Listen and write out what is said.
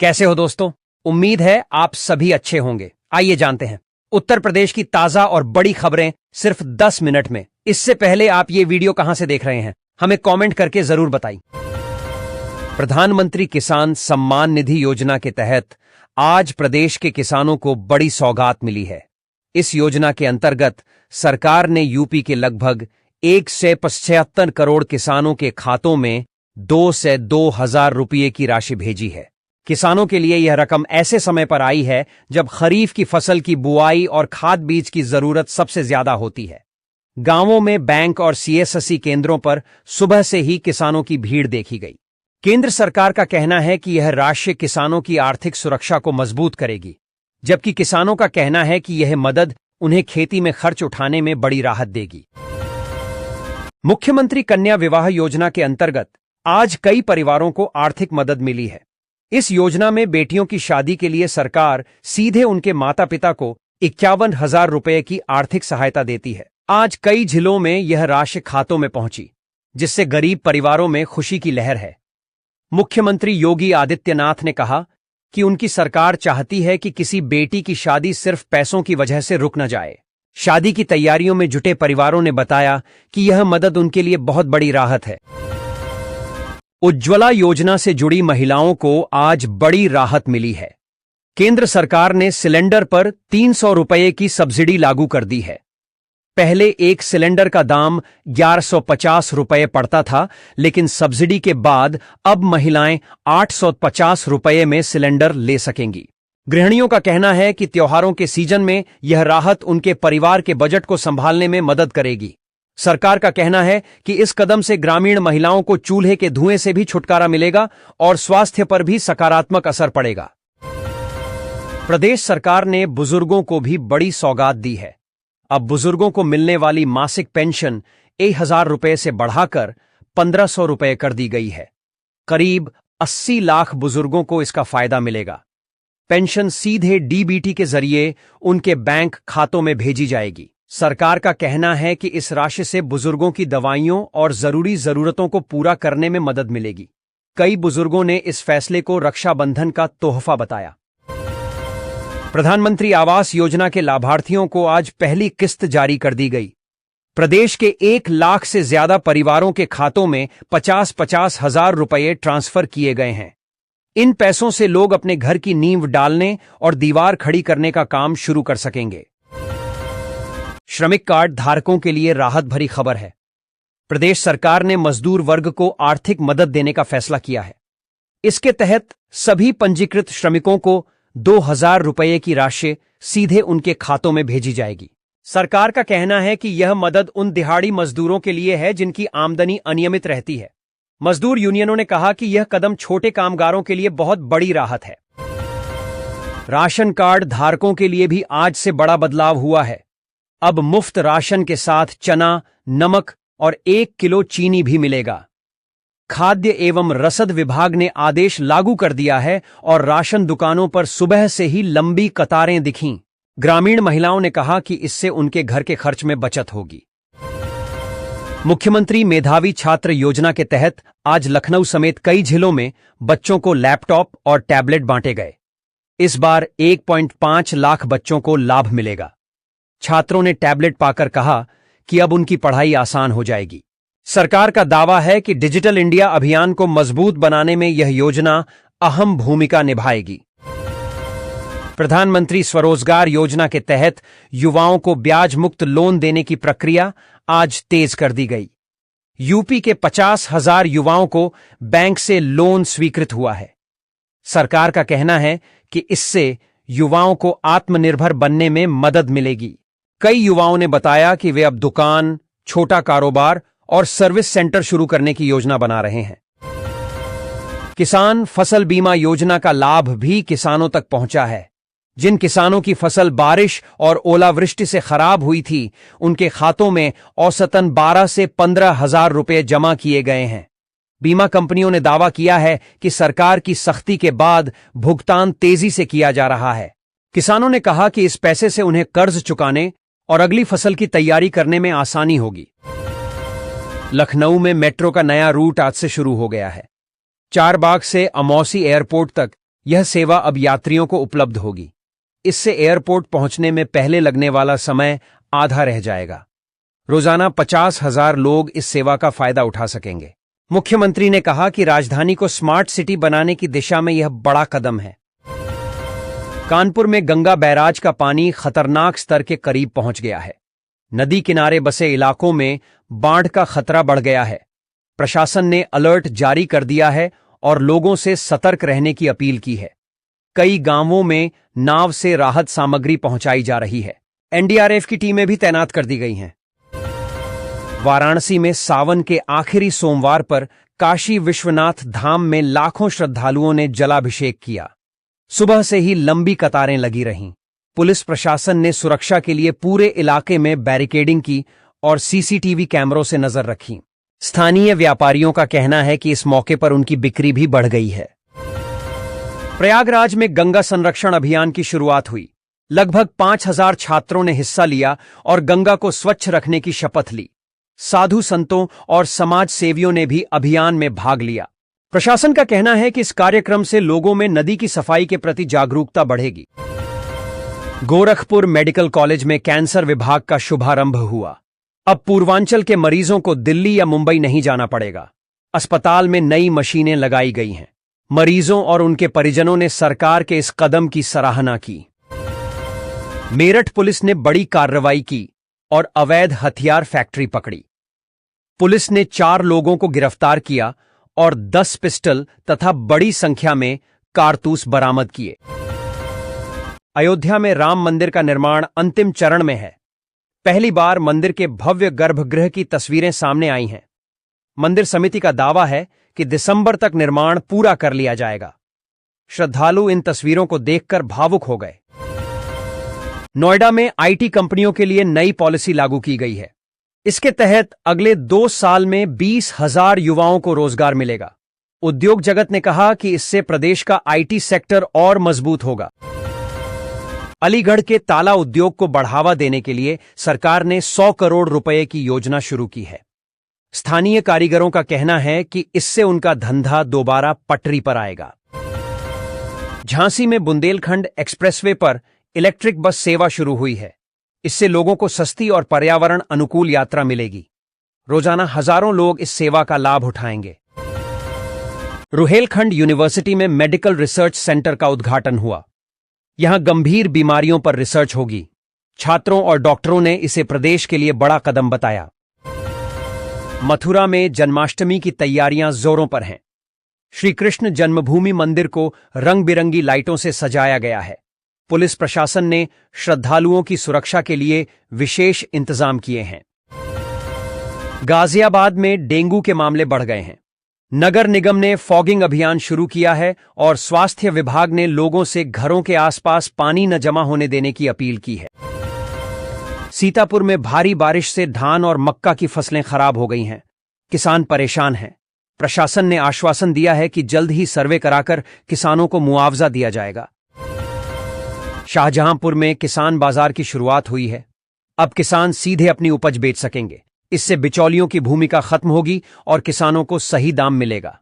कैसे हो दोस्तों? उम्मीद है आप सभी अच्छे होंगे। आइए जानते हैं उत्तर प्रदेश की ताजा और बड़ी खबरें सिर्फ 10 मिनट में। इससे पहले आप ये वीडियो कहां से देख रहे हैं, हमें कमेंट करके जरूर बताइए। प्रधानमंत्री किसान सम्मान निधि योजना के तहत आज प्रदेश के किसानों को बड़ी सौगात मिली है। इस योजना के अंतर्गत सरकार ने यूपी के लगभग 175 करोड़ किसानों के खातों में 2 से 2,000 रुपये की राशि भेजी है। किसानों के लिए यह रकम ऐसे समय पर आई है जब खरीफ की फसल की बुआई और खाद बीज की जरूरत सबसे ज्यादा होती है। गांवों में बैंक और सीएससी केंद्रों पर सुबह से ही किसानों की भीड़ देखी गई। केंद्र सरकार का कहना है कि यह राशि किसानों की आर्थिक सुरक्षा को मजबूत करेगी, जबकि किसानों का कहना है कि यह मदद उन्हें खेती में खर्च उठाने में बड़ी राहत देगी। मुख्यमंत्री कन्या विवाह योजना के अंतर्गत आज कई परिवारों को आर्थिक मदद मिली है। इस योजना में बेटियों की शादी के लिए सरकार सीधे उनके माता पिता को 51,000 रुपये की आर्थिक सहायता देती है। आज कई जिलों में यह राशि खातों में पहुंची, जिससे गरीब परिवारों में खुशी की लहर है। मुख्यमंत्री योगी आदित्यनाथ ने कहा कि उनकी सरकार चाहती है कि किसी बेटी की शादी सिर्फ पैसों की वजह से रुक न जाए। शादी की तैयारियों में जुटे परिवारों ने बताया कि यह मदद उनके लिए बहुत बड़ी राहत है। उज्ज्वला योजना से जुड़ी महिलाओं को आज बड़ी राहत मिली है। केंद्र सरकार ने सिलेंडर पर 300 रुपये की सब्सिडी लागू कर दी है। पहले एक सिलेंडर का दाम 1150 रुपये पड़ता था, लेकिन सब्सिडी के बाद अब महिलाएं 850 रुपये में सिलेंडर ले सकेंगी। गृहिणियों का कहना है कि त्योहारों के सीजन में यह राहत उनके परिवार के बजट को संभालने में मदद करेगी। सरकार का कहना है कि इस कदम से ग्रामीण महिलाओं को चूल्हे के धुएं से भी छुटकारा मिलेगा और स्वास्थ्य पर भी सकारात्मक असर पड़ेगा। प्रदेश सरकार ने बुजुर्गों को भी बड़ी सौगात दी है। अब बुजुर्गों को मिलने वाली मासिक पेंशन 1,000 रुपये से बढ़ाकर 1,500 रुपये कर दी गई है। करीब 80 लाख बुजुर्गों को इसका फायदा मिलेगा। पेंशन सीधे डीबीटी के जरिए उनके बैंक खातों में भेजी जाएगी। सरकार का कहना है कि इस राशि से बुजुर्गों की दवाइयों और जरूरी जरूरतों को पूरा करने में मदद मिलेगी। कई बुजुर्गों ने इस फैसले को रक्षाबंधन का तोहफा बताया। प्रधानमंत्री आवास योजना के लाभार्थियों को आज पहली किस्त जारी कर दी गई। प्रदेश के 1 लाख से ज्यादा परिवारों के खातों में 50-50 हजार रुपये ट्रांसफर किए गए हैं। इन पैसों से लोग अपने घर की नींव डालने और दीवार खड़ी करने का काम शुरू कर सकेंगे। श्रमिक कार्ड धारकों के लिए राहत भरी खबर है। प्रदेश सरकार ने मजदूर वर्ग को आर्थिक मदद देने का फैसला किया है। इसके तहत सभी पंजीकृत श्रमिकों को 2,000 रुपये की राशि सीधे उनके खातों में भेजी जाएगी। सरकार का कहना है कि यह मदद उन दिहाड़ी मजदूरों के लिए है जिनकी आमदनी अनियमित रहती है। मजदूर यूनियनों ने कहा कि यह कदम छोटे कामगारों के लिए बहुत बड़ी राहत है। राशन कार्ड धारकों के लिए भी आज से बड़ा बदलाव हुआ है। अब मुफ्त राशन के साथ चना, नमक और 1 किलो चीनी भी मिलेगा। खाद्य एवं रसद विभाग ने आदेश लागू कर दिया है और राशन दुकानों पर सुबह से ही लंबी कतारें दिखीं। ग्रामीण महिलाओं ने कहा कि इससे उनके घर के खर्च में बचत होगी। मुख्यमंत्री मेधावी छात्र योजना के तहत आज लखनऊ समेत कई जिलों में बच्चों को लैपटॉप और टैबलेट बांटे गए। इस बार 1.5 लाख बच्चों को लाभ मिलेगा। छात्रों ने टैबलेट पाकर कहा कि अब उनकी पढ़ाई आसान हो जाएगी। सरकार का दावा है कि डिजिटल इंडिया अभियान को मजबूत बनाने में यह योजना अहम भूमिका निभाएगी। प्रधानमंत्री स्वरोजगार योजना के तहत युवाओं को ब्याज मुक्त लोन देने की प्रक्रिया आज तेज कर दी गई। यूपी के 50,000 युवाओं को बैंक से लोन स्वीकृत हुआ है। सरकार का कहना है कि इससे युवाओं को आत्मनिर्भर बनने में मदद मिलेगी। कई युवाओं ने बताया कि वे अब दुकान, छोटा कारोबार और सर्विस सेंटर शुरू करने की योजना बना रहे हैं। किसान फसल बीमा योजना का लाभ भी किसानों तक पहुंचा है। जिन किसानों की फसल बारिश और ओलावृष्टि से खराब हुई थी, उनके खातों में औसतन 12 से 15,000 रुपये जमा किए गए हैं। बीमा कंपनियों ने दावा किया है कि सरकार की सख्ती के बाद भुगतान तेजी से किया जा रहा है। किसानों ने कहा कि इस पैसे से उन्हें कर्ज चुकाने और अगली फसल की तैयारी करने में आसानी होगी। लखनऊ में मेट्रो का नया रूट आज से शुरू हो गया है। चारबाग से अमौसी एयरपोर्ट तक यह सेवा अब यात्रियों को उपलब्ध होगी। इससे एयरपोर्ट पहुंचने में पहले लगने वाला समय आधा रह जाएगा। रोजाना 50,000 लोग इस सेवा का फायदा उठा सकेंगे। मुख्यमंत्री ने कहा कि राजधानी को स्मार्ट सिटी बनाने की दिशा में यह बड़ा कदम है। कानपुर में गंगा बैराज का पानी खतरनाक स्तर के करीब पहुंच गया है। नदी किनारे बसे इलाकों में बाढ़ का खतरा बढ़ गया है। प्रशासन ने अलर्ट जारी कर दिया है और लोगों से सतर्क रहने की अपील की है। कई गांवों में नाव से राहत सामग्री पहुंचाई जा रही है। एनडीआरएफ की टीमें भी तैनात कर दी गई हैं। वाराणसी में सावन के आखिरी सोमवार पर काशी विश्वनाथ धाम में लाखों श्रद्धालुओं ने जलाभिषेक किया। सुबह से ही लंबी कतारें लगी रहीं। पुलिस प्रशासन ने सुरक्षा के लिए पूरे इलाके में बैरिकेडिंग की और सीसीटीवी कैमरों से नजर रखी। स्थानीय व्यापारियों का कहना है कि इस मौके पर उनकी बिक्री भी बढ़ गई है। प्रयागराज में गंगा संरक्षण अभियान की शुरुआत हुई। लगभग 5,000 छात्रों ने हिस्सा लिया और गंगा को स्वच्छ रखने की शपथ ली। साधु संतों और समाज सेवियों ने भी अभियान में भाग लिया। प्रशासन का कहना है कि इस कार्यक्रम से लोगों में नदी की सफाई के प्रति जागरूकता बढ़ेगी। गोरखपुर मेडिकल कॉलेज में कैंसर विभाग का शुभारंभ हुआ। अब पूर्वांचल के मरीजों को दिल्ली या मुंबई नहीं जाना पड़ेगा। अस्पताल में नई मशीनें लगाई गई हैं। मरीजों और उनके परिजनों ने सरकार के इस कदम की सराहना की। मेरठ पुलिस ने बड़ी कार्रवाई की और अवैध हथियार फैक्ट्री पकड़ी। पुलिस ने 4 लोगों को गिरफ्तार किया और 10 पिस्टल तथा बड़ी संख्या में कारतूस बरामद किए। अयोध्या में राम मंदिर का निर्माण अंतिम चरण में है। पहली बार मंदिर के भव्य गर्भगृह की तस्वीरें सामने आई हैं। मंदिर समिति का दावा है कि दिसंबर तक निर्माण पूरा कर लिया जाएगा। श्रद्धालु इन तस्वीरों को देखकर भावुक हो गए। नोएडा में आईटी कंपनियों के लिए नई पॉलिसी लागू की गई है। इसके तहत अगले 2 साल में 20,000 युवाओं को रोजगार मिलेगा। उद्योग जगत ने कहा कि इससे प्रदेश का आईटी सेक्टर और मजबूत होगा। अलीगढ़ के ताला उद्योग को बढ़ावा देने के लिए सरकार ने 100 करोड़ रुपए की योजना शुरू की है। स्थानीय कारीगरों का कहना है कि इससे उनका धंधा दोबारा पटरी पर आएगा। झांसी में बुंदेलखंड एक्सप्रेसवे पर इलेक्ट्रिक बस सेवा शुरू हुई है। इससे लोगों को सस्ती और पर्यावरण अनुकूल यात्रा मिलेगी। रोजाना हजारों लोग इस सेवा का लाभ उठाएंगे। रुहेलखंड यूनिवर्सिटी में मेडिकल रिसर्च सेंटर का उद्घाटन हुआ। यहां गंभीर बीमारियों पर रिसर्च होगी। छात्रों और डॉक्टरों ने इसे प्रदेश के लिए बड़ा कदम बताया। मथुरा में जन्माष्टमी की तैयारियां जोरों पर हैं। श्री कृष्ण जन्मभूमि मंदिर को रंग बिरंगी लाइटों से सजाया गया है। पुलिस प्रशासन ने श्रद्धालुओं की सुरक्षा के लिए विशेष इंतजाम किए हैं। गाजियाबाद में डेंगू के मामले बढ़ गए हैं। नगर निगम ने फॉगिंग अभियान शुरू किया है और स्वास्थ्य विभाग ने लोगों से घरों के आसपास पानी न जमा होने देने की अपील की है। सीतापुर में भारी बारिश से धान और मक्का की फसलें खराब हो गई हैं। किसान परेशान हैं। प्रशासन ने आश्वासन दिया है कि जल्द ही सर्वे कराकर किसानों को मुआवजा दिया जाएगा। शाहजहांपुर में किसान बाजार की शुरुआत हुई है। अब किसान सीधे अपनी उपज बेच सकेंगे। इससे बिचौलियों की भूमिका खत्म होगी और किसानों को सही दाम मिलेगा।